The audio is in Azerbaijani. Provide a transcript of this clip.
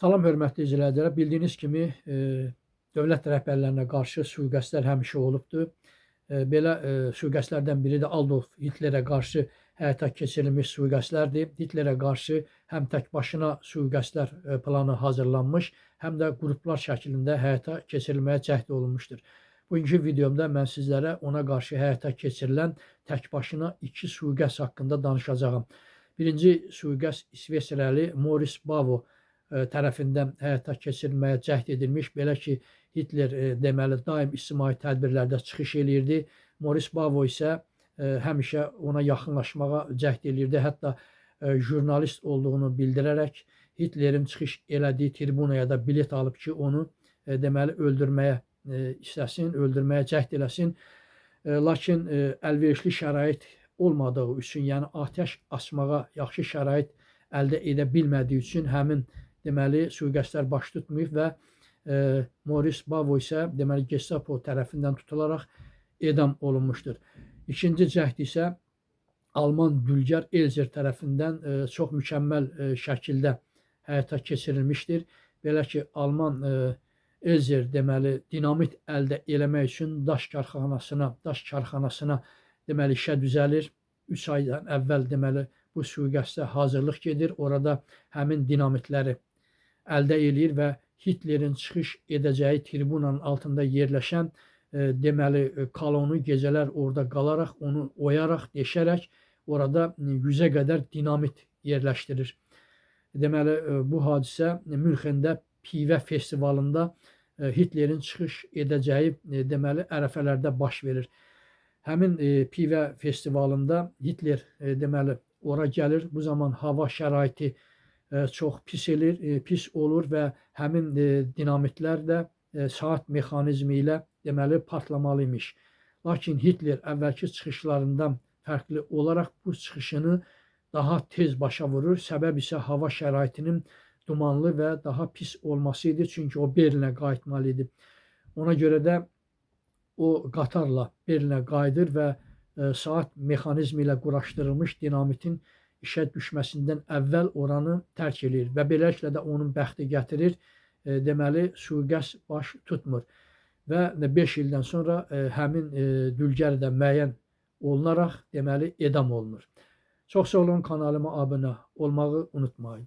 Salam hörmətli izləyicilər. Bildiyiniz kimi dövlət rəhbərlərinə qarşı sui-qəsdlər həmişə olubdur. Belə sui-qəsdlərdən biri də Adolf Hitlerə qarşı həyata keçirilmiş sui-qəsdlərdir. Hitlerə qarşı həm təkbaşına sui-qəsdlər planı hazırlanmış, həm də qruplar şəklində həyata keçirilməyə cəhd olunmuşdur. Bugünkü videomda mən sizlərə ona qarşı həyata keçirilən təkbaşına 2 sui-qəsd haqqında danışacağam. Birinci sui-qəsd İsveçrəli Moris Bavo tərəfindən həyata keçirilməyə cəhd edilmiş. Belə ki, Hitler deməli daim ictimai tədbirlərdə çıxış eləyirdi. Moris Bavo isə həmişə ona yaxınlaşmağa cəhd eləyirdi. Hətta jurnalist olduğunu bildirərək Hitlerin çıxış elədiyi tribunaya da bilet alıb ki, onu deməli öldürməyə istəsin, öldürməyə cəhd eləsin. Lakin əlverişli şərait olmadığı üçün, yəni atəş açmağa yaxşı şərait əldə edə bilmədiyi üçün həmin deməli sui-qəsdlər baş tutmayıb və Moris Bavo isə deməli Gestapo tərəfindən tutularaq edam olunmuşdur. İkinci cəhd isə Alman dülgər Elzer tərəfindən çox mükəmməl şəkildə həyata keçirilmişdir. Belə ki, Alman Elzer deməli dinamit əldə eləmək üçün daş karxanasına deməli işə düzəlir. 3 aydan əvvəl deməli bu sui-qəsdə hazırlıq gedir. Orada həmin dinamitləri əldə eləyir və Hitlerin çıxış edəcəyi tribunanın altında yerləşən deməli kolonu gecələr orada qalaraq, onu oyaraq, deşərək orada 100-ə qədər dinamit yerləşdirir. Deməli bu hadisə Münxendə pivə festivalında Hitlerin çıxış edəcəyi deməli ərəfələrdə baş verir. Həmin pivə festivalında Hitler deməli ora gəlir. Bu zaman hava şəraiti çox pis olur və həmin dinamitlər də saat mexanizmi ilə deməli partlamalı imiş. Lakin Hitler əvvəlki çıxışlarından fərqli olaraq bu çıxışını daha tez başa vurur. Səbəb isə hava şəraitinin dumanlı və daha pis olması idi. Çünki o Berlinə qayıtmalı idi. Ona görə də o qatarla Berlinə qayıdır və saat mexanizmi ilə quraşdırılmış dinamitin işə düşməsindən əvvəl oranı tərk edir və beləliklə də onun bəxti gətirir. Deməli, sui-qəsd baş tutmur və 5 ildən sonra həmin dülgər də müəyyən olunaraq deməli edam olunur. Çox sağ olun, kanalıma abunə olmağı unutmayın.